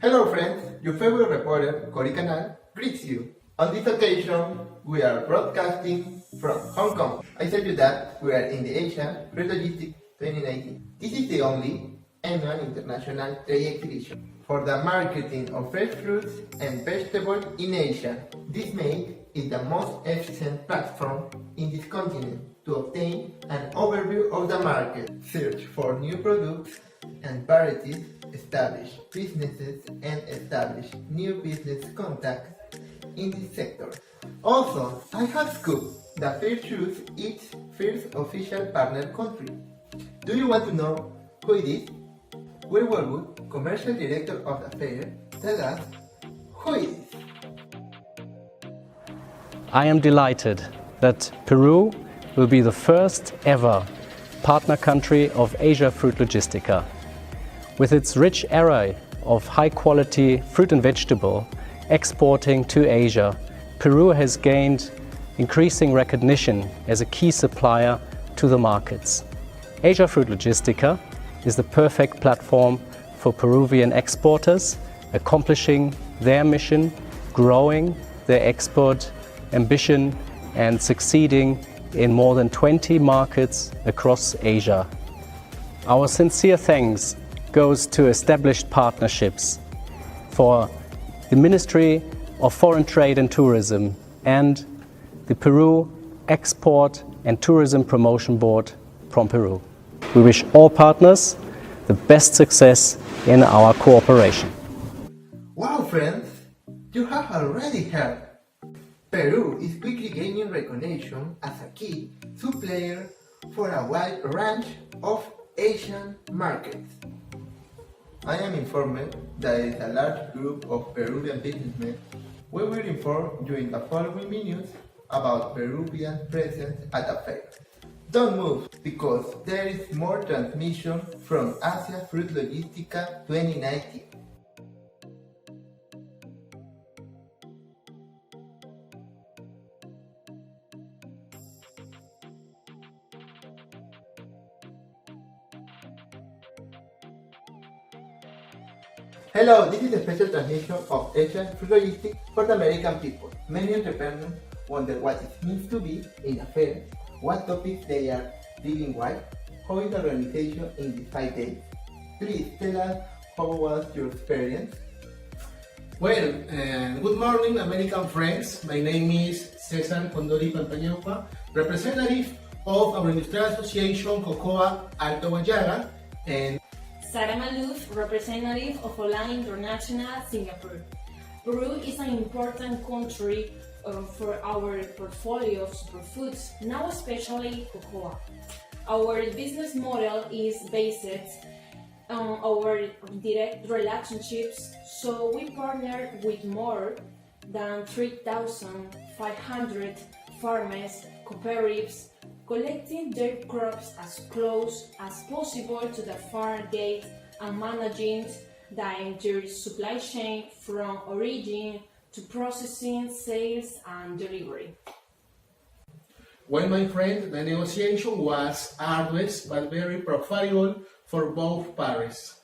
Hello friends, your favorite reporter, Cory Canal, greets you. On this occasion, we are broadcasting from Hong Kong. I tell you that we are in the Asia Fruit Logistics 2019. This is the only annual international trade exhibition for the marketing of fresh fruits and vegetables in Asia. This makes it the most efficient platform in this continent to obtain an overview of the market, search for new products and varieties, establish businesses and establish new business contacts in this sector. Also, I have scooped the fair choose its first official partner country. Do you want to know who it is? Will Wellwood, commercial director of the fair, tell us who it is. I am delighted that Peru will be the first ever partner country of Asia Fruit Logistica. With its rich array of high-quality fruit and vegetable exporting to Asia, Peru has gained increasing recognition as a key supplier to the markets. Asia Fruit Logistica is the perfect platform for Peruvian exporters accomplishing their mission, growing their export ambition and succeeding in more than 20 markets across Asia. Our sincere thanks goes to established partnerships for the Ministry of Foreign Trade and Tourism and the Peru Export and Tourism Promotion Board from Peru. We wish all partners the best success in our cooperation. Wow friends, you have already heard. Peru is quickly gaining recognition as a key supplier for a wide range of Asian markets. I am informed that there is a large group of Peruvian businessmen. We will inform you in the following minutes about Peruvian presence at the fair. Don't move, because there is more transmission from Asia Fruit Logistica 2019. Hello, this is a special transmission of Asian Fruit Logistics for the American people. Many entrepreneurs wonder what it means to be in a fair, what topics they are dealing with, how is the organization in these 5 days. Please tell us how was your experience. Well, good morning, American friends. My name is César Condori Pampañaupa, representative of our Industrial Association Cocoa Alto Guayaga, and Sara Malouf, representative of Holan International, Singapore. Peru is an important country for our portfolio of superfoods, now especially cocoa. Our business model is based on our direct relationships, so we partner with more than 3,500 farmers, cooperatives, collecting their crops as close as possible to the farm gate and managing the entire supply chain from origin to processing, sales and delivery. well, my friend, the negotiation was arduous but very profitable for both parties.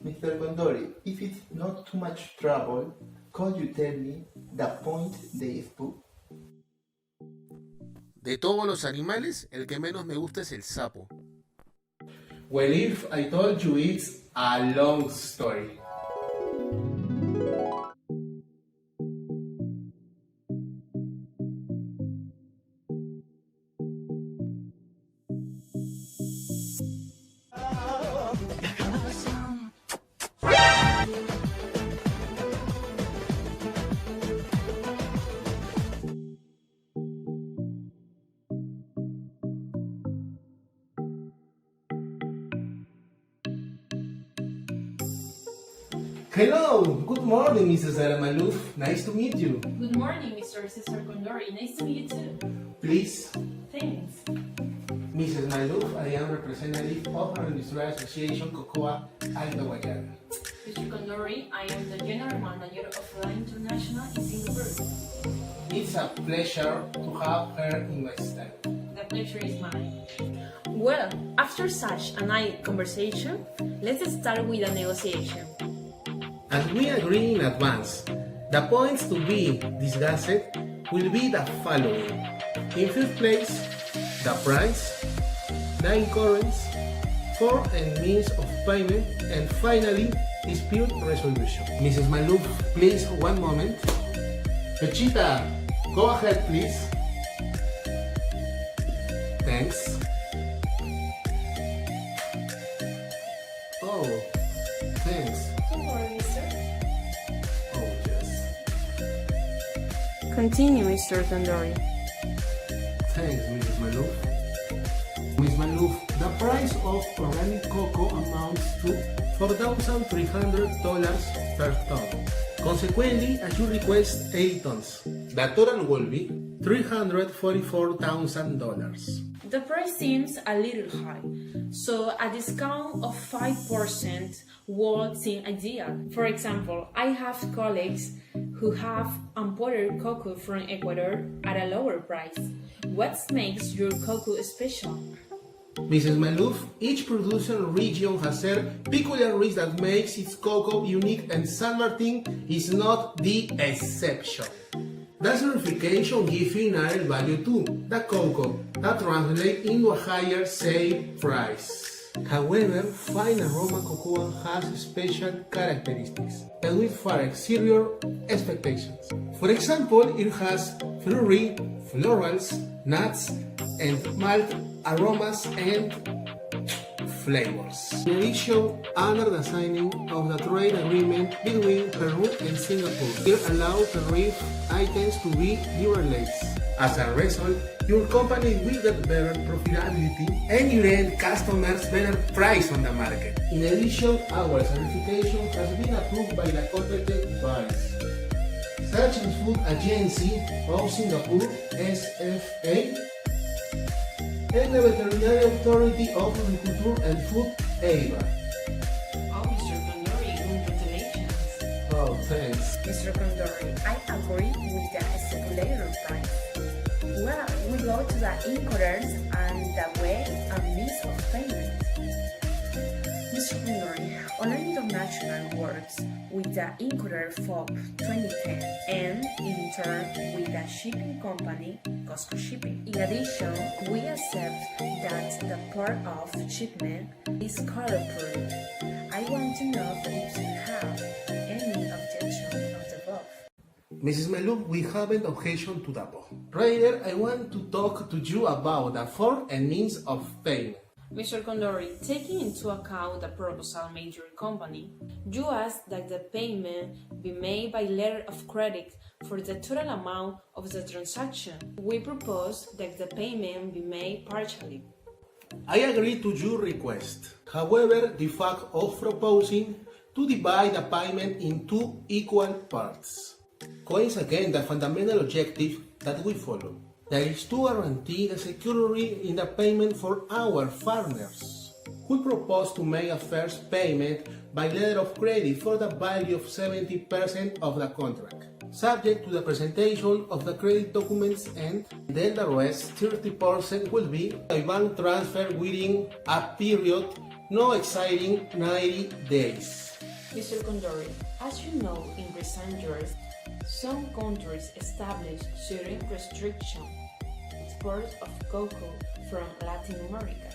Mr. Condori, if it's not too much trouble, could you tell me the point they spoke? De todos los animales, el que menos me gusta es el sapo. Well, if I told you, it's a long story. Hello, good morning, Mrs. Sara Malouf. Nice to meet you. Good morning, Mr. Cesar Condori. Nice to meet you too. Please, Thanks. Mrs. Malouf, I am representative of our Industrial Association Cocoa Alto Guayaga. Mr. Condori, I am the General Manager of Holan International in Singapore. It's a pleasure to have her in my staff. The pleasure is mine. Well, after such a nice conversation, let's start with a negotiation. As we agree in advance, the points to be discussed will be the following. In first place, the price, the incurrence, form and means of payment, and finally, dispute resolution. Mrs. Malouf, please, one moment. Pechita, go ahead, please. Thanks. Oh, thanks. Don't worry, mister. Oh, yes. Continue, Mr. Tandori. Thanks, Mrs. Malouf. Ms. Malouf, the price of organic cocoa amounts to $4,300 per ton. Consequently, as you request 80 tons, the total will be $344,000. The price seems a little high, so a discount of 5% would seem ideal. For example, I have colleagues who have imported cocoa from Ecuador at a lower price. What makes your cocoa special? Mrs. Malouf, each producer region has their peculiarities that makes its cocoa unique, and San Martin is not the exception. The certification gives an added value to the cocoa that translates into a higher sale price. However, fine aroma cocoa has special characteristics that will far exceed expectations. For example, it has fruity, florals, nuts, and malt aromas and flavors. In addition, under the signing of the trade agreement between Peru and Singapore, it allows tariff items to be liberalized. As a result, your company will get better profitability and your end customers better price on the market. In addition, our certification has been approved by the competent bodies, such as Food Agency of Singapore, SFA, and the Veterinary Authority of Agriculture and Food, EIVA. Oh, Mr. Tandori, congratulations. Oh, thanks. Mr. Condori, I agree with the stipulated price. Well, we go to the inquiries and the way and means of payment. Mr. Condori, Honor International works with the Inquirer FOB 2010 and in turn with the shipping company Costco Shipping. In addition, we accept that the part of shipment is color approved. I want to know if you have any objection of the above. Mrs. Malouf, we haven't objection to the above. Rather, I want to talk to you about the form and means of payment. Mr. Condori, taking into account the proposal made your company, you ask that the payment be made by letter of credit for the total amount of the transaction. We propose that the payment be made partially. I agree to your request. However, the fact of proposing to divide the payment in two equal parts coins again the fundamental objective that we follow. That is to guarantee the security in the payment for our farmers. We propose to make a first payment by letter of credit for the value of 70% of the contract, subject to the presentation of the credit documents, and then the rest, 30%, will be a bank transfer within a period not exceeding 90 days. Mr. Condori, as you know, in recent years, some countries established certain restrictions export of cocoa from Latin America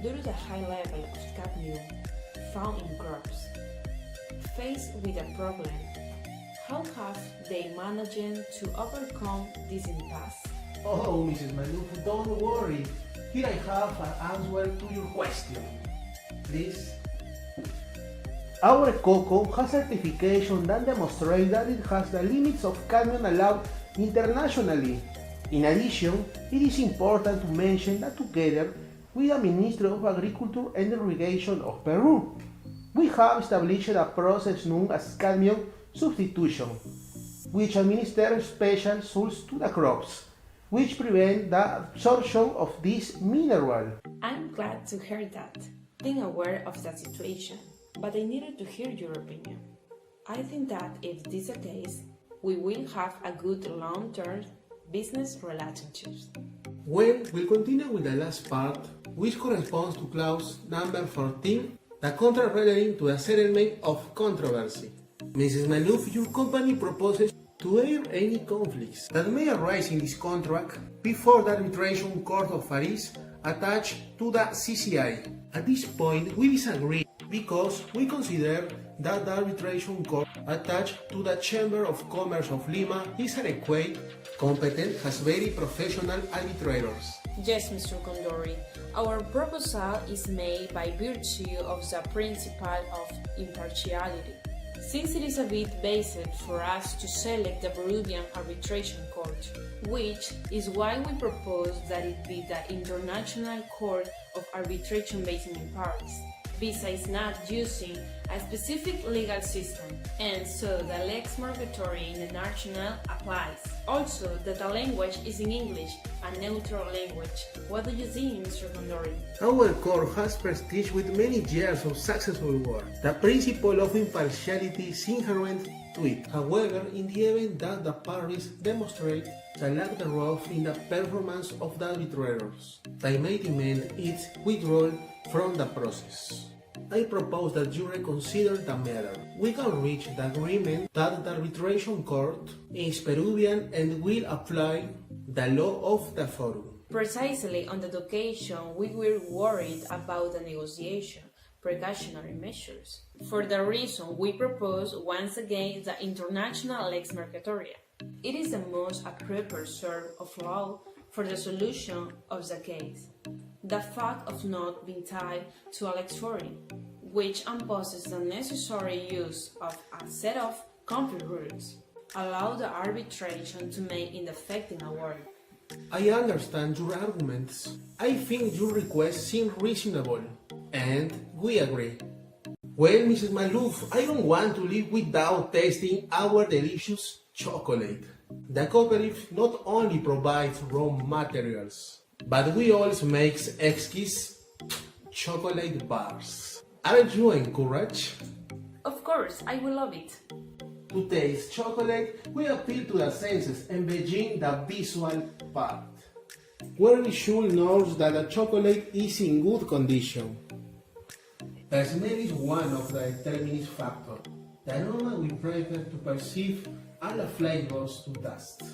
due to the high level of cadmium found in crops. Faced with a problem, how have they managed to overcome this impasse? Oh, Mrs. Malouf, don't worry. Here I have an answer to your question. Please. Our cocoa has certification that demonstrates that it has the limits of cadmium allowed internationally. In addition, it is important to mention that together with the Ministry of Agriculture and Irrigation of Peru, we have established a process known as cadmium substitution, which administers special salts to the crops, which prevent the absorption of this mineral. I'm glad to hear that. Being aware of the situation, but I needed to hear your opinion. I think that if this is the case, we will have a good long-term business relationships. Well, we'll continue with the last part, which corresponds to clause number 14, the contract relating to the settlement of controversy. Mrs. Malouf, your company proposes to air any conflicts that may arise in this contract before the arbitration court of Paris attached to the CCI. At this point, we disagree because we consider that the arbitration court attached to the Chamber of Commerce of Lima is adequate, competent, has very professional arbitrators. Yes, Mr. Condori. Our proposal is made by virtue of the principle of impartiality, since it is a bit based for us to select the Peruvian Arbitration Court, which is why we propose that it be the International Court of Arbitration based in Paris, besides not using a specific legal system, and so the lex marquetory in the national applies. Also, that the language is in English, a neutral language. What do you think, Mr. Condori? Our court has prestige with many years of successful work. The principle of impartiality is inherent to it. However, in the event that the parties demonstrate the lack thereof in the performance of the arbitrators, they may demand its withdrawal from the process. I propose that you reconsider the matter. We can reach the agreement that the arbitration court is Peruvian and will apply the law of the forum. Precisely on that occasion, we were worried about the negotiation precautionary measures. For that reason, we propose once again the international lex marquetoria. It is the most appropriate sort of law for the solution of the case. The fact of not being tied to a lex forum, which imposes the necessary use of a set of complete rules, allow the arbitration to make indefecting award. I understand your arguments. I think your request seems reasonable, and we agree. Well, Mrs. Malouf, I don't want to live without tasting our delicious chocolate. The cooperative not only provides raw materials, but we also make exquisite chocolate bars. Aren't you encouraged? Of course, I will love it. To taste chocolate, we appeal to the senses and begin the visual part, where we should know that the chocolate is in good condition. The smell is one of the determining factors. The aroma we prefer to perceive are the flavors to taste.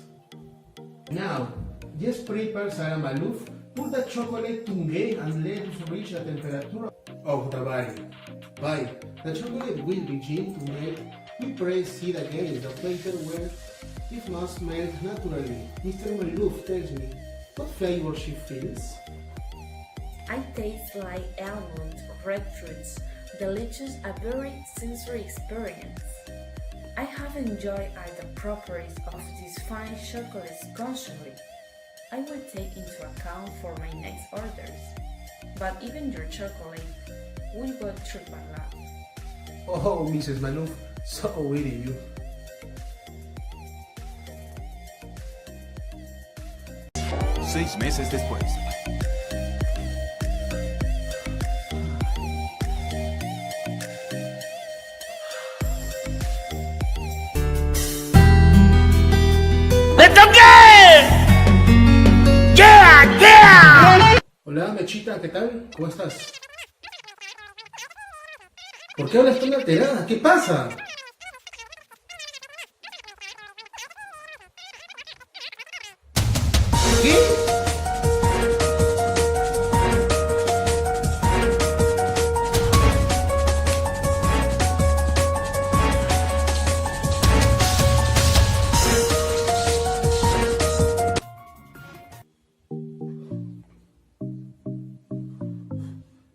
Now, just prepare Sarah Malouf, put the chocolate to get and let us reach the temperature of the body. By the chocolate will begin to melt. We press it against the paper where it must melt naturally. Mr. Malouf tells me what flavor she feels. I taste like almond, red fruits, delicious, a very sensory experience. I have enjoyed the properties of these fine chocolates constantly. I will take into account for my next orders, but even your chocolate will go through my lab. Oh, Mrs. Malouf, so witty you. Seis meses después. Hola, Mechita, ¿qué tal? ¿Cómo estás? ¿Por qué hablas tan alterada? ¿Qué pasa? ¿Qué?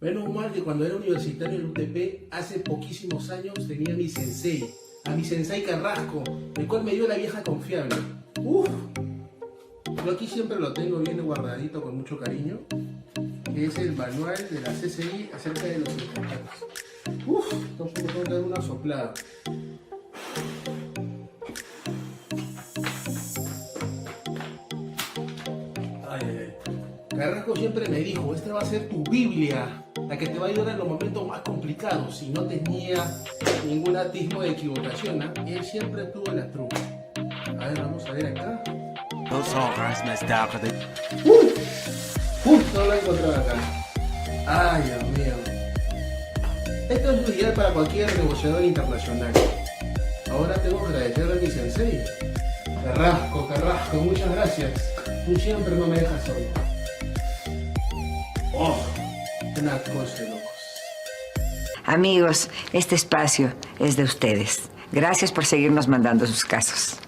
Menos mal que cuando era universitario en UTP, hace poquísimos años tenía a mi sensei Carrasco, el cual me dio la vieja confiable. Yo aquí siempre lo tengo bien guardadito con mucho cariño, que es el manual de la CCI acerca de los sindicatos. Entonces me tengo que dar una soplada. Carrasco siempre me dijo, esta va a ser tu Biblia, la que te va a ayudar en los momentos más complicados. Y no tenía ningún atismo de equivocación, ¿eh? Él siempre tuvo la truca. A ver, vamos a ver acá. No lo he encontrado acá. Ay, Dios mío. Esto es ideal para cualquier negociador internacional. Ahora tengo que agradecerle a mi sensei. Carrasco, muchas gracias. Tú siempre no me dejas solo. Oh, una cosa de locos. Amigos, este espacio es de ustedes. Gracias por seguirnos mandando sus casos.